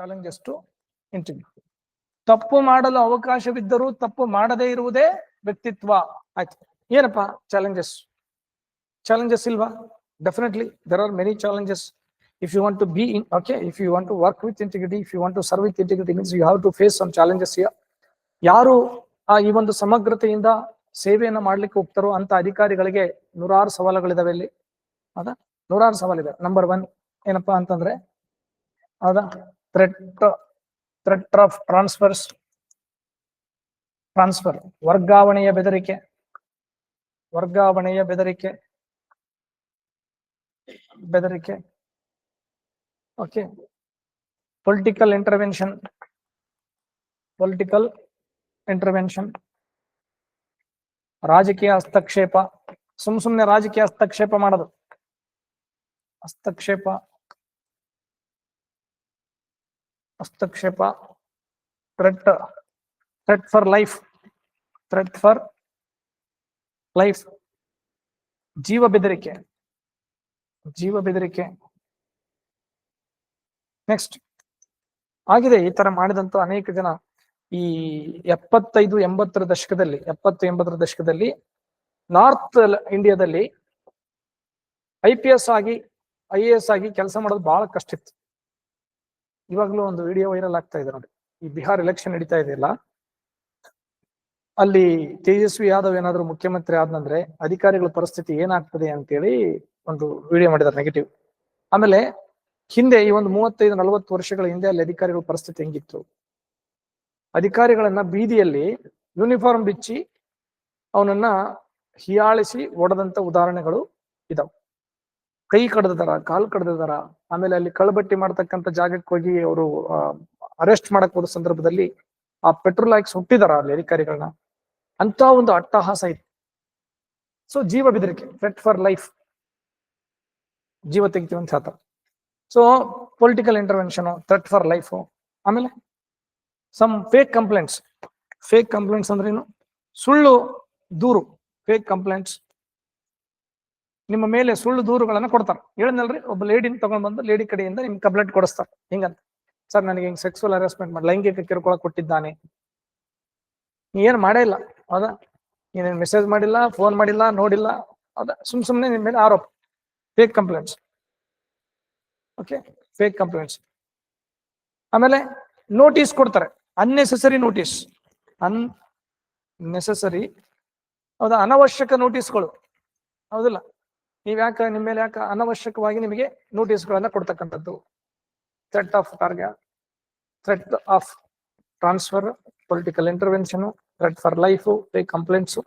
Challenges to integrity. ತಪ್ಪು ಮಾಡಲು ಅವಕಾಶವಿದ್ದರೂ ತಪ್ಪು ಮಾಡದೇ ಇರುವುದೇ ವ್ಯಕ್ತಿತ್ವ. ಆಯ್ತು, ಏನಪ್ಪಾ ಚಾಲೆಂಜಸ್? ಚಾಲೆಂಜಸ್ ಇಲ್ವಾ? Definitely there are many challenges. If you want to be in, okay, if you want to work with integrity, if you want to serve with integrity, means you have to face some challenges here. ಯಾರು ಈ ಒಂದು ಸಮಗ್ರತೆಯಿಂದ ಸೇವೆಯನ್ನ ಮಾಡ್ಲಿಕ್ಕೆ ಹೋಗ್ತಾರೋ ಅಂತ ಅಧಿಕಾರಿಗಳಿಗೆ ನೂರಾರು ಸವಾಲುಗಳಿದಾವೆ ಇಲ್ಲಿ. ಹೌದಾ? ನೂರಾರು ಸವಾಲಿದೆ. ನಂಬರ್ 1 ಏನಪ್ಪಾ ಅಂತಂದ್ರೆ, ಹೌದಾ, ಥ್ರೆಟ್ ಆಫ್ ಟ್ರಾನ್ಸ್ಫರ್, ವರ್ಗಾವಣೆಯ ಬೆದರಿಕೆ, ಓಕೆ. ಪೊಲಿಟಿಕಲ್ ಇಂಟರ್ವೆನ್ಷನ್, ರಾಜಕೀಯ ಹಸ್ತಕ್ಷೇಪ, ಸುಮ್ನೆ ರಾಜಕೀಯ ಹಸ್ತಕ್ಷೇಪ ಮಾಡೋದು, ಹಸ್ತಕ್ಷೇಪ, ಥ್ರೆಟ್ ಫಾರ್ ಲೈಫ್, ಜೀವ ಬೆದರಿಕೆ. ನೆಕ್ಸ್ಟ್ ಆಗಿದೆ ಈ ತರ ಮಾಡಿದಂತ ಅನೇಕ ಜನ. ಈ 70-80 ದಶಕದಲ್ಲಿ ನಾರ್ತ್ ಇಂಡಿಯಾದಲ್ಲಿ IPS ಆಗಿ IAS ಆಗಿ ಕೆಲಸ ಮಾಡೋದು ಬಹಳ ಕಷ್ಟ ಇತ್ತು. ಇವಾಗ್ಲೂ ಒಂದು ವಿಡಿಯೋ ವೈರಲ್ ಆಗ್ತಾ ಇದೆ ನೋಡಿ. ಈ ಬಿಹಾರ್ ಎಲೆಕ್ಷನ್ ನಡೀತಾ ಇದೆಯಲ್ಲ, ಅಲ್ಲಿ ತೇಜಸ್ವಿ ಯಾದವ್ ಏನಾದ್ರು ಮುಖ್ಯಮಂತ್ರಿ ಆದ್ನಂದ್ರೆ ಅಧಿಕಾರಿಗಳ ಪರಿಸ್ಥಿತಿ ಏನಾಗ್ತದೆ ಅಂತೇಳಿ ಒಂದು ವಿಡಿಯೋ ಮಾಡಿದಾರೆ, ನೆಗೆಟಿವ್. ಆಮೇಲೆ ಹಿಂದೆ ಈ ಒಂದು 35-40 ವರ್ಷಗಳ ಹಿಂದೆ ಅಲ್ಲಿ ಅಧಿಕಾರಿಗಳ ಪರಿಸ್ಥಿತಿ ಹೆಂಗಿತ್ತು? ಅಧಿಕಾರಿಗಳನ್ನ ಬೀದಿಯಲ್ಲಿ ಯೂನಿಫಾರ್ಮ್ ಬಿಚ್ಚಿ ಅವನನ್ನ ಹೀಯಾಳಿಸಿ ಹೊಡೆದಂತ ಉದಾಹರಣೆಗಳು ಇದಾವೆ. ಕೈ ಕಡ್ದಿದಾರ, ಕಾಲು ಕಡ್ದಿದಾರ. ಆಮೇಲೆ ಅಲ್ಲಿ ಕಳ್ಳಬಟ್ಟಿ ಮಾಡ್ತಕ್ಕಂಥ ಜಾಗಕ್ಕೆ ಹೋಗಿ ಅವರು ಅರೆಸ್ಟ್ ಮಾಡಕ್ ಹೋದ ಸಂದರ್ಭದಲ್ಲಿ ಆ ಪೆಟ್ರೋಲ್ ಹಾಕಿ ಸುಟ್ಟಿದಾರ ಅಲ್ಲಿ ಅಧಿಕಾರಿಗಳನ್ನ. ಅಂತ ಒಂದು ಅಟ್ಟಹಾಸ ಇತ್ತು. ಸೊ ಜೀವ ಬೆದರಿಕೆ, ಥ್ರೆಟ್ ಫಾರ್ ಲೈಫ್, ಜೀವ ತೆಗಿತೀವಿ ಅಂತ ಹೇಳ್ತಾರೆ. So political intervention, threat for life. ಆಮೇಲೆ ಸಮ್ ಫೇಕ್ ಕಂಪ್ಲೇಂಟ್ಸ್ ಅಂದ್ರೇನು? ಸುಳ್ಳು ದೂರು, ಫೇಕ್ ಕಂಪ್ಲೇಂಟ್ಸ್. ನಿಮ್ಮ ಮೇಲೆ ಸುಳ್ಳು ದೂರುಗಳನ್ನ ಕೊಡ್ತಾರೆ. ಹೇಳಿದ್ನಲ್ರಿ, ಒಬ್ಬ ಲೇಡಿನ ತಗೊಂಡ್ ಬಂದು ಲೇಡಿ ಕಡೆಯಿಂದ ನಿಮ್ಗೆ ಕಂಪ್ಲೇಂಟ್ ಕೊಡಿಸ್ತಾರೆ. ಹಿಂಗಂತ, ಸರ್ ನನಗೆ ಹಿಂಗ್ ಸೆಕ್ಸುವಲ್ ಹರಾಸ್ಮೆಂಟ್ ಮಾಡಿ, ಲೈಂಗಿಕ ಕಿರುಕುಳ ಕೊಟ್ಟಿದ್ದಾನೆ. ನೀ ಏನ್ ಮಾಡೇ ಇಲ್ಲ, ಹೌದಾ? ನೀನೇನ್ ಮೆಸೇಜ್ ಮಾಡಿಲ್ಲ, ಫೋನ್ ಮಾಡಿಲ್ಲ, ನೋಡಿಲ್ಲ, ಹೌದಾ? ಸುಮ್ನೆ ನಿಮ್ ಮೇಲೆ ಆರೋಪ, fake complaints. Okay, fake complaints. ಆಮೇಲೆ ನೋಟಿಸ್ ಕೊಡ್ತಾರೆ, ಅನ್ನೆಸೆಸರಿ ನೋಟಿಸ್, ಹೌದಾ? ಅನವಶ್ಯಕ ನೋಟಿಸ್ಗಳು, ಹೌದಿಲ್ಲ? ನಿಮ್ಮ ಮೇಲೆ ಯಾಕೆ ಅನವಶ್ಯಕವಾಗಿ ನಿಮಗೆ ನೋಟಿಸ್ಗಳನ್ನ ಕೊಡ್ತಕ್ಕಂಥದ್ದು. Threat of transfer, political intervention, threat for life, fake complaints,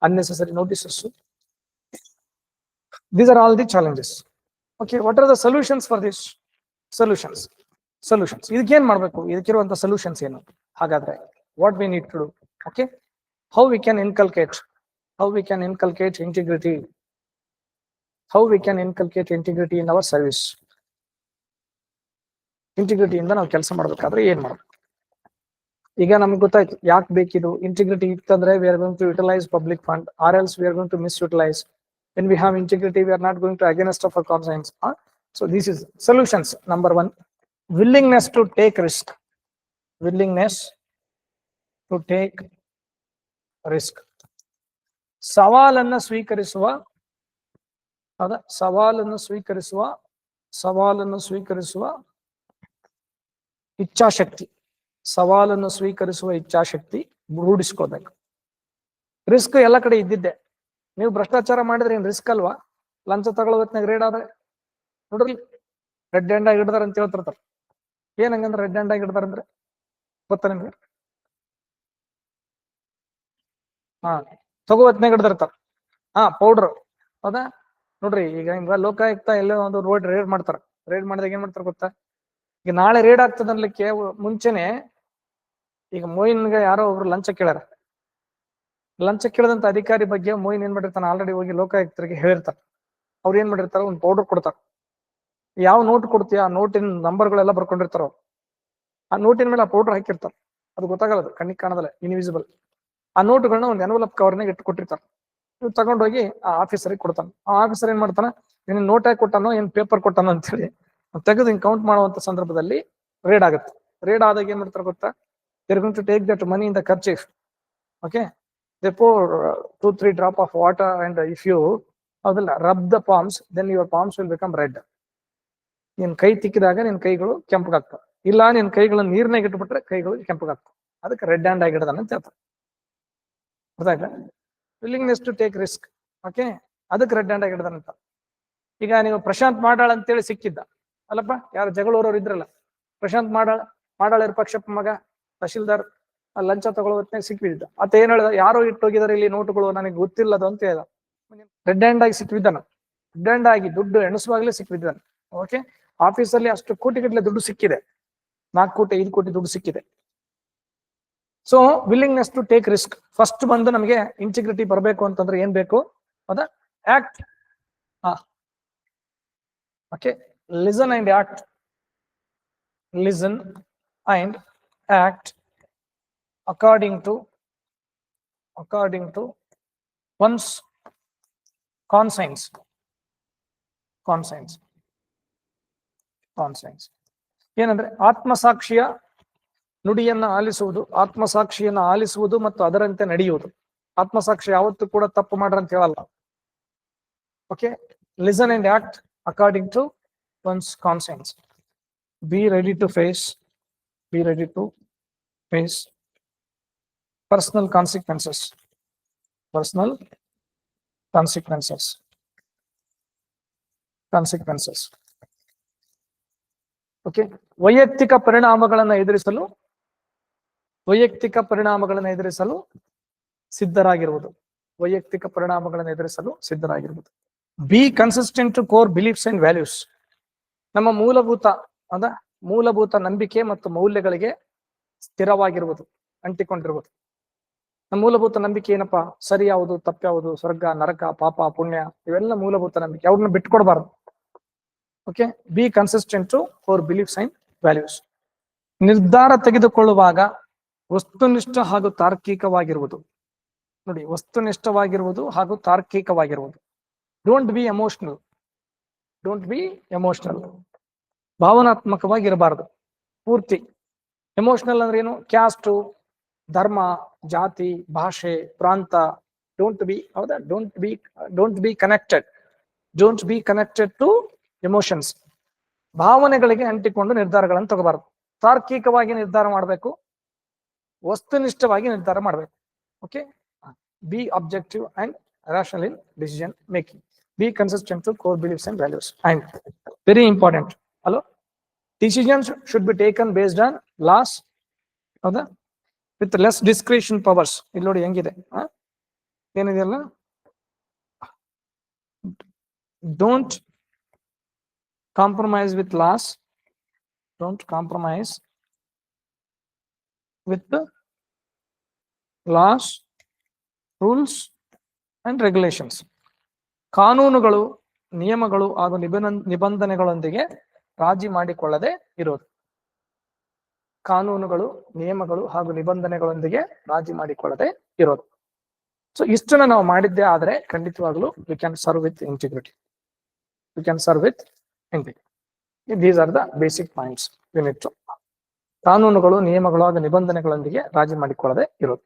unnecessary notices. These are all the challenges. Okay, what are the solutions for this? Solutions. ಇದಕ್ಕೇನ್ ಮಾಡ್ಬೇಕು? ಇದಕ್ಕಿರುವಂತ ಸೊಲ್ಯೂಷನ್ಸ್ ಏನು? ಹಾಗಾದ್ರೆ what we need to do? Okay, how we can inculcate integrity, in our service. Integrity ಇಂದ ನಾವು ಕೆಲಸ ಮಾಡ್ಬೇಕಾದ್ರೆ ಏನ್ ಮಾಡ್ಬೇಕು? ಈಗ ನಮ್ಗೆ ಗೊತ್ತಾಯ್ತು ಯಾಕೆ ಬೇಕಿದು. ಇಂಟಿಗ್ರಿಟಿ ಇತ್ತಂದ್ರೆ we are going to utilize public fund, or else we are going to misutilize. When we have integrity, we are not going to against of our conscience. So this is solutions. Number 1, willingness to take risk. ಸವಾಲನ್ನು ಸ್ವೀಕರಿಸುವ ಇಚ್ಛಾಶಕ್ತಿ ರೂಢಿಸ್ಕೋಬೇಕು. Risk ಎಲ್ಲ ಕಡೆ ಇದ್ದಿದ್ದೆ. ನೀವು ಭ್ರಷ್ಟಾಚಾರ ಮಾಡಿದ್ರೆ ಏನ್ ರಿಸ್ಕ್ ಅಲ್ವಾ? ಲಂಚ ತಗೊಳ್ಳೋದ್ನಾಗ ರೇಡ್ ಆದ್ರೆ ನೋಡ್ರಿ, ರೆಡ್ ಹ್ಯಾಂಡ್ ಆಗಿ ಹಿಡ್ದಾರ ಅಂತ ಹೇಳ್ತಿರ್ತಾರೆ. ಏನ್ ಹಂಗಂದ್ರೆ ರೆಡ್ ಹ್ಯಾಂಡ್ ಆಗಿ ಹಿಡ್ದಾರ ಅಂದ್ರೆ ಗೊತ್ತಾ ನಿಮ್ಗೆ? ತಗೋತ್ನಾಗ ಹಿಡ್ದಿರ್ತಾರ. ಪೌಡ್ರ್, ಹೌದಾ? ನೋಡ್ರಿ, ಈಗ ನಿಮ್ಗ ಲೋಕಾಯುಕ್ತ ಎಲ್ಲೋ ಒಂದು ರೋಡ್ ರೇಡ್ ಮಾಡ್ತಾರ. ರೇಡ್ ಮಾಡಿದಾಗ ಏನ್ ಮಾಡ್ತಾರ ಗೊತ್ತಾ? ಈಗ ನಾಳೆ ರೇಡ್ ಆಗ್ತದ ಅನ್ಲಿಕ್ಕೆ ಮುಂಚೆನೆ ಈಗ ಮೊಯಿನ್ಗೆ ಯಾರೋ ಒಬ್ರು ಲಂಚ ಕೇಳ್ಯಾರ. ಲಂಚ ಕೇಳದಂತ ಅಧಿಕಾರಿ ಬಗ್ಗೆ ಮೊಯಿನ್ ಏನ್ ಮಾಡಿರ್ತಾನ, ಆಲ್ರೆಡಿ ಹೋಗಿ ಲೋಕಾಯುಕ್ತರಿಗೆ ಹೇಳಿರ್ತಾರ. ಅವ್ರು ಏನ್ ಮಾಡಿರ್ತಾರ, ಒಂದು ಪೌಡರ್ ಕೊಡ್ತಾರ. ಯಾವ ನೋಟ್ ಕೊಡ್ತೀಯ ಆ ನೋಟಿನ ನಂಬರ್ಗಳೆಲ್ಲ ಬರ್ಕೊಂಡಿರ್ತಾರ. ಆ ನೋಟಿನ ಮೇಲೆ ಆ ಪೌಡರ್ ಹಾಕಿರ್ತಾರ. ಅದು ಗೊತ್ತಾಗಲ್ಲ, ಕಣ್ಣಿಗೆ ಕಾಣದಲ್ಲ, ಇನ್ವಿಸಿಬಲ್. ಆ ನೋಟುಗಳನ್ನ ಒಂದು ಎನ್ವಲಪ್ ಕವರ್ನಾಗ ಇಟ್ಟು ಕೊಟ್ಟಿರ್ತಾರ. ನೀವು ತಗೊಂಡೋಗಿ ಆ ಆಫೀಸರಿಗೆ ಕೊಡ್ತಾನ. ಆ ಆಫೀಸರ್ ಏನ್ ಮಾಡ್ತಾನ, ನೀನ್ ನೋಟ್ ಹಾಕಿ ಕೊಟ್ಟಾನೋ ಏನ್ ಪೇಪರ್ ಕೊಟ್ಟಾನೋ ಅಂತೇಳಿ ತೆಗೆದು ಹಿಂಗ್ ಕೌಂಟ್ ಮಾಡುವಂತ ಸಂದರ್ಭದಲ್ಲಿ ರೇಡ್ ಆಗುತ್ತೆ. ರೇಡ್ ಆದಾಗ ಏನ್ ಮಾಡ್ತಾರೆ ಗೊತ್ತಾ? they're going to take that money in the kerchief. Okay, they pour 2-3 drop of water, and if you rub the palms, then your palms will become red. ನಿನ್ ಕೈ ತಿಕ್ಕಿದಾಗ ನಿನ್ ಕೈಗಳು ಕೆಂಪಗಾಗ್ತವೆ. ಇಲ್ಲ ನಿನ್ ಕೈಗಳನ್ನ ನೀರ್ನಾಗ ಇಟ್ಬಿಟ್ರೆ ಕೈಗಳು ಕೆಂಪಗಾಗ್ತವೆ. ಅದಕ್ಕೆ ರೆಡ್ ಹ್ಯಾಂಡ್ ಆಗಿಡದಾನ ಅಂತ ಹೇಳ್ತಾರೆ. ಅರ್ಥ ಆಯ್ತಾ? Willingness to take risk. Okay, ಅದಕ್ಕೆ ರೆಡ್ ಹ್ಯಾಂಡ್ ಆಗಿಡದಾನಂತ. ಈಗ ನೀವು ಪ್ರಶಾಂತ್ ಮಾಡಾಳ್ ಅಂತೇಳಿ ಸಿಕ್ಕಿದ್ದ ಅಲ್ಲಪ್ಪ, ಯಾರು ಜಗಳೂರವ್ರು ಇದ್ರಲ್ಲ, ಪ್ರಶಾಂತ್ ಮಾಡಾಳ ಪಕ್ಷಪ್ಪ ಮಗ ತಹಶೀಲ್ದಾರ್ ಲಂಚ ತಗೊಳ್ಳೋ ಹೊತ್ತಿನಾಗ ಸಿಕ್ಕಿದ್ದ. ಆತ ಏನ್ ಹೇಳ್ದ? ಯಾರೋ ಇಟ್ಟೋಗಿದಾರೆ ಇಲ್ಲಿ ನೋಟುಗಳು, ನನಗೆ ಗೊತ್ತಿಲ್ಲದು ಅಂತ ಹೇಳ್ದ. ರೆಡ್ ಹ್ಯಾಂಡ್ ಆಗಿ ಸಿಕ್ಕಿದ್ದಾನ. ರೆಡ್ ಹ್ಯಾಂಡ್ ಆಗಿ ದುಡ್ಡು ಎಣಿಸುವಾಗ್ಲೇ ಸಿಕ್ಕಿದ್ದಾನೆ. ಓಕೆ, ಆಫೀಸಲ್ಲಿ ಅಷ್ಟು ಕೋಟಿಗಟ್ಟಲೆ ದುಡ್ಡು ಸಿಕ್ಕಿದೆ, 4 ಕೋಟಿ 5 ಕೋಟಿ ದುಡ್ಡು ಸಿಕ್ಕಿದೆ. So willingness to take risk. First ಬಂದು ನಮಗೆ ಇಂಟಿಗ್ರಿಟಿ ಬರಬೇಕು ಅಂತಂದ್ರೆ ಏನ್ ಬೇಕು? ಹೌದಾ? Act. Okay, listen and act. Listen and act according to one's conscience. ಏನಂದ್ರೆ ಆತ್ಮಸಾಕ್ಷಿಯ ನುಡಿಯನ್ನ ಆಲಿಸುವುದು, ಆತ್ಮಸಾಕ್ಷಿಯನ್ನ ಆಲಿಸುವುದು ಮತ್ತು ಅದರಂತೆ ನಡೆಯುವುದು. ಆತ್ಮಸಾಕ್ಷಿ ಯಾವತ್ತೂ ಕೂಡ ತಪ್ಪು ಮಾಡ್ರ ಅಂತ ಹೇಳಲ್ಲ. Okay, listen and act according to one's conscience. Be ready to face personal consequences. Okay, ವೈಯಕ್ತಿಕ ಪರಿಣಾಮಗಳನ್ನು ಎದುರಿಸಲು ಸಿದ್ಧರಾಗಿರುವುದು. Be consistent to core beliefs and values. ನಮ್ಮ ಮೂಲಭೂತ ನಂಬಿಕೆ ಮತ್ತು ಮೌಲ್ಯಗಳಿಗೆ ಸ್ಥಿರವಾಗಿರುವುದು, ಅಂಟಿಕೊಂಡಿರುವುದು. ನಮ್ಮ ಮೂಲಭೂತ ನಂಬಿಕೆ ಏನಪ್ಪಾ? ಸರಿ ಯಾವುದು, ತಪ್ಪ್ಯಾವುದು, ಸ್ವರ್ಗ ನರಕ, ಪಾಪ ಪುಣ್ಯ, ಇವೆಲ್ಲ ಮೂಲಭೂತ ನಂಬಿಕೆ. ಅವ್ರನ್ನ ಬಿಟ್ಕೊಡ್ಬಾರ್ದು. Okay, be consistent to core beliefs and values. ನಿರ್ಧಾರ ತೆಗೆದುಕೊಳ್ಳುವಾಗ ವಸ್ತುನಿಷ್ಠ ಹಾಗೂ ತಾರ್ಕಿಕವಾಗಿರುವುದು. ನೋಡಿ, ವಸ್ತುನಿಷ್ಠವಾಗಿರುವುದು ಹಾಗೂ ತಾರ್ಕಿಕವಾಗಿರುವುದು. Don't be emotional. ಭಾವನಾತ್ಮಕವಾಗಿರಬಾರದು ಪೂರ್ತಿ. ಎಮೋಷನಲ್ ಅಂದ್ರೆ ಏನು? ಕ್ಯಾಸ್ಟು, ಧರ್ಮ, ಜಾತಿ, ಭಾಷೆ, ಪ್ರಾಂತ. Don't be connected to emotions. ಭಾವನೆಗಳಿಗೆ ಅಂಟಿಕೊಂಡು ನಿರ್ಧಾರಗಳನ್ನು ತಗೋಬಾರದು. ತಾರ್ಕಿಕವಾಗಿ ನಿರ್ಧಾರ ಮಾಡಬೇಕು, ವಸ್ತುನಿಷ್ಠವಾಗಿ ನಿರ್ಧಾರ ಮಾಡಬೇಕು. Okay, B objective and rational in decision making. Be consistent to core beliefs and values. And very important, hello, decisions should be taken based on laws, ಹೌದಾ, with less discretion powers. ಇಲ್ಲಿ ನೋಡಿ ಹೆಂಗಿದೆ, ಏನಿದೆಯಲ್ಲ, don't compromise with laws, don't compromise with the laws, rules and regulations. ಕಾನೂನುಗಳು, ನಿಯಮಗಳು ಹಾಗೂ ನಿಬಂಧನೆಗಳೊಂದಿಗೆ ರಾಜಿ ಮಾಡಿಕೊಳ್ಳದೆ ಇರೋದು. ಕಾನೂನುಗಳು, ನಿಯಮಗಳು ಹಾಗೂ ನಿಬಂಧನೆಗಳೊಂದಿಗೆ ರಾಜಿ ಮಾಡಿಕೊಳ್ಳದೆ ಇರೋದು. ಸೊ ಇಷ್ಟನ್ನ ನಾವು ಮಾಡಿದ್ದೇ ಆದ್ರೆ ಖಂಡಿತವಾಗ್ಲೂ we can serve with integrity. These are the basic points we need to. ಕಾನೂನುಗಳು, ನಿಯಮಗಳು ಹಾಗೂ ನಿಬಂಧನೆಗಳೊಂದಿಗೆ ರಾಜಿ ಮಾಡಿಕೊಳ್ಳದೆ ಇರೋದು.